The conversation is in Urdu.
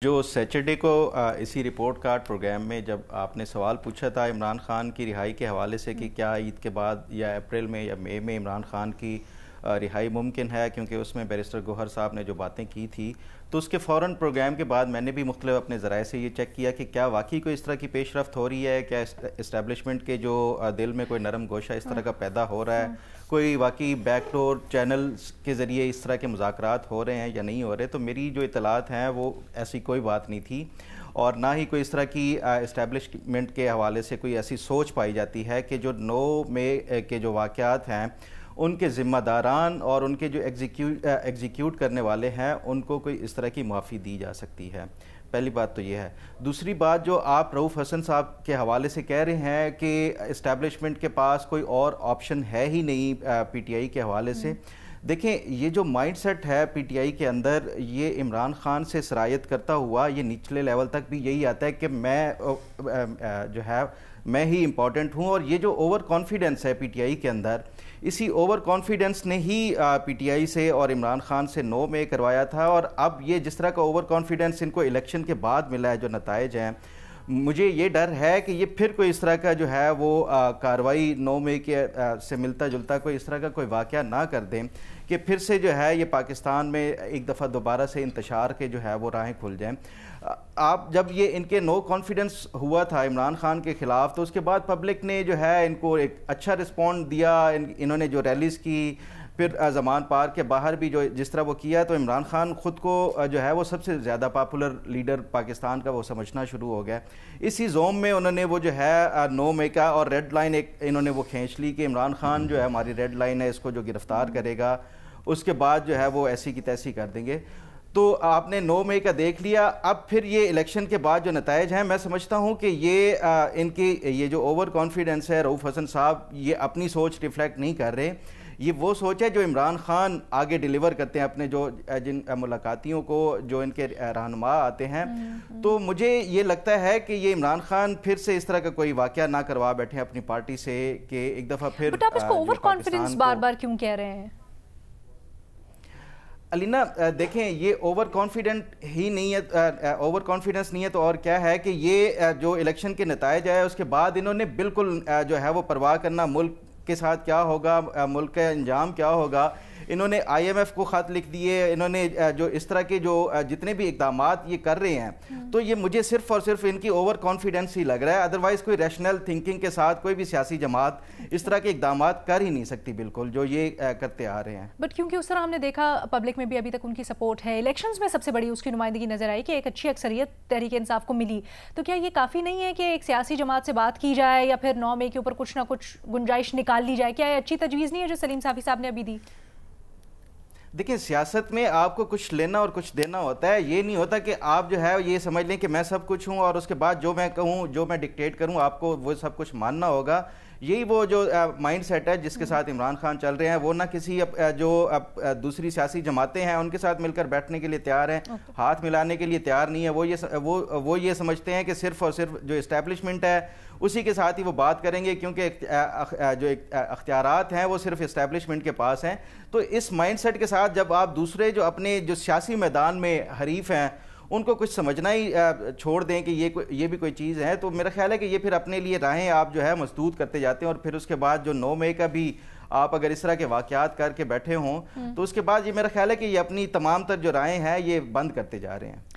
جو سیچرڈے کو اسی رپورٹ کارڈ پروگرام میں جب آپ نے سوال پوچھا تھا عمران خان کی رہائی کے حوالے سے کہ کیا عید کے بعد یا اپریل میں یا مئی میں عمران خان کی رہائی ممکن ہے، کیونکہ اس میں بیرسٹر گوہر صاحب نے جو باتیں کی تھی، تو اس کے فوراً پروگرام کے بعد میں نے بھی مختلف اپنے ذرائع سے یہ چیک کیا کہ کیا واقعی کوئی اس طرح کی پیش رفت ہو رہی ہے، کیا اسٹیبلشمنٹ کے جو دل میں کوئی نرم گوشہ اس طرح کا پیدا ہو رہا ہے، کوئی واقعی بیک ڈور چینلز کے ذریعے اس طرح کے مذاکرات ہو رہے ہیں یا نہیں ہو رہے. تو میری جو اطلاعات ہیں وہ ایسی کوئی بات نہیں تھی، اور نہ ہی کوئی اس طرح کی اسٹیبلشمنٹ کے حوالے سے کوئی ایسی سوچ پائی جاتی ہے کہ جو 9 مئی کے جو واقعات ہیں ان کے ذمہ داران اور ان کے جو ایگزیکیوٹ کرنے والے ہیں ان کو کوئی اس طرح کی معافی دی جا سکتی ہے. پہلی بات تو یہ ہے. دوسری بات جو آپ رؤوف حسن صاحب کے حوالے سے کہہ رہے ہیں کہ اسٹیبلشمنٹ کے پاس کوئی اور آپشن ہے ہی نہیں پی ٹی آئی کے حوالے سے، دیکھیں یہ جو مائنڈ سیٹ ہے پی ٹی آئی کے اندر، یہ عمران خان سے سرایت کرتا ہوا یہ نچلے لیول تک بھی یہی آتا ہے کہ میں ہی امپورٹنٹ ہوں. اور یہ جو اوور کانفیڈنس ہے پی ٹی آئی کے اندر، اسی اوور کانفیڈنس نے ہی پی ٹی آئی سے اور عمران خان سے 9 مئی کروایا تھا. اور اب یہ جس طرح کا اوور کانفیڈنس ان کو الیکشن کے بعد ملا ہے، جو نتائج ہیں، مجھے یہ ڈر ہے کہ یہ پھر کوئی اس طرح کا جو ہے وہ کارروائی 9 مئی کے سے ملتا جلتا کوئی اس طرح کا کوئی واقعہ نہ کر دیں کہ پھر سے جو ہے یہ پاکستان میں ایک دفعہ دوبارہ سے انتشار کے جو ہے وہ راہیں کھل جائیں. آپ جب یہ ان کے نو کانفیڈنس ہوا تھا عمران خان کے خلاف، تو اس کے بعد پبلک نے جو ہے ان کو ایک اچھا رسپونڈ دیا. انہوں نے جو ریلیز کی، پھر زمان پارک کے باہر بھی جو جس طرح وہ کیا، تو عمران خان خود کو جو ہے وہ سب سے زیادہ پاپولر لیڈر پاکستان کا وہ سمجھنا شروع ہو گیا. اسی زوم میں انہوں نے وہ جو ہے 9 مئی کا اور ریڈ لائن ایک انہوں نے وہ کھینچ لی کہ عمران خان جو ہے ہماری ریڈ لائن ہے، اس کو جو گرفتار کرے گا اس کے بعد جو ہے وہ ایسی کی تیسی کر دیں گے. تو آپ نے 9 مئی کا دیکھ لیا. اب پھر یہ الیکشن کے بعد جو نتائج ہیں، میں سمجھتا ہوں کہ یہ ان کی یہ جو اوور کانفیڈنس ہے رؤوف حسن صاحب، یہ اپنی سوچ ریفلیکٹ نہیں کر رہے. یہ وہ سوچ ہے جو عمران خان آگے ڈیلیور کرتے ہیں اپنے جو جن ملاقاتیوں کو، جو ان کے رہنما آتے ہیں. تو مجھے یہ لگتا ہے کہ یہ عمران خان پھر سے اس طرح کا کوئی واقعہ نہ کروا بیٹھے اپنی پارٹی سے کہ ایک دفعہ پھر. بٹ آپ اس کو اوور کانفیڈنس بار بار کیوں کہہ رہے ہیں؟ علینا دیکھیں، یہ اوور کانفیڈنٹ ہی نہیں ہے، اوور کانفیڈنس نہیں ہے تو اور کیا ہے کہ یہ جو الیکشن کے نتائج آئے اس کے بعد انہوں نے بالکل جو ہے وہ پرواہ کرنا ملک کے ساتھ کیا ہوگا، ملک کا انجام کیا ہوگا. انہوں نے آئی ایم ایف کو خط لکھ دیے. انہوں نے جو اس طرح کے جو جتنے بھی اقدامات یہ کر رہے ہیں، تو یہ مجھے صرف اور صرف ان کی اوور کانفیڈنس ہی لگ رہا ہے. ادروائز کوئی ریشنل تھنکنگ کے ساتھ کوئی بھی سیاسی جماعت اس طرح کے اقدامات کر ہی نہیں سکتی بالکل جو یہ کرتے آ رہے ہیں. بٹ کیونکہ اس طرح ہم نے دیکھا پبلک میں بھی ابھی تک ان کی سپورٹ ہے، الیکشنز میں سب سے بڑی اس کی نمائندگی نظر آئی کہ ایک اچھی اکثریت تحریک انصاف کو ملی. تو کیا یہ کافی نہیں ہے کہ ایک سیاسی جماعت سے بات کی جائے یا پھر 9 مئی کے اوپر کچھ نہ کچھ گنجائش نکال لی جائے؟ کیا یہ اچھی تجویز نہیں ہے جو سلیم صافی صاحب نے ابھی دی؟ دیکھیں، سیاست میں آپ کو کچھ لینا اور کچھ دینا ہوتا ہے. یہ نہیں ہوتا کہ آپ جو ہے یہ سمجھ لیں کہ میں سب کچھ ہوں اور اس کے بعد جو میں کہوں، جو میں ڈکٹیٹ کروں، آپ کو وہ سب کچھ ماننا ہوگا. یہی وہ جو مائنڈ سیٹ ہے جس کے ساتھ عمران خان چل رہے ہیں. وہ نہ کسی جو دوسری سیاسی جماعتیں ہیں ان کے ساتھ مل کر بیٹھنے کے لیے تیار ہیں، ہاتھ ملانے کے لیے تیار نہیں ہے. وہ یہ سمجھتے ہیں کہ صرف اور صرف جو اسٹیبلشمنٹ ہے اسی کے ساتھ ہی وہ بات کریں گے، کیونکہ جو اختیارات ہیں وہ صرف اسٹیبلشمنٹ کے پاس ہیں. تو اس مائنڈ سیٹ کے ساتھ جب آپ دوسرے جو اپنے جو سیاسی میدان میں حریف ہیں ان کو کچھ سمجھنا ہی چھوڑ دیں کہ یہ بھی کوئی چیز ہے، تو میرا خیال ہے کہ یہ پھر اپنے لیے راہیں آپ جو ہے مسدود کرتے جاتے ہیں. اور پھر اس کے بعد جو 9 مئی کا بھی آپ اگر اس طرح کے واقعات کر کے بیٹھے ہوں تو اس کے بعد یہ میرا خیال ہے کہ یہ اپنی تمام تر جو راہیں ہیں یہ بند کرتے جا رہے ہیں.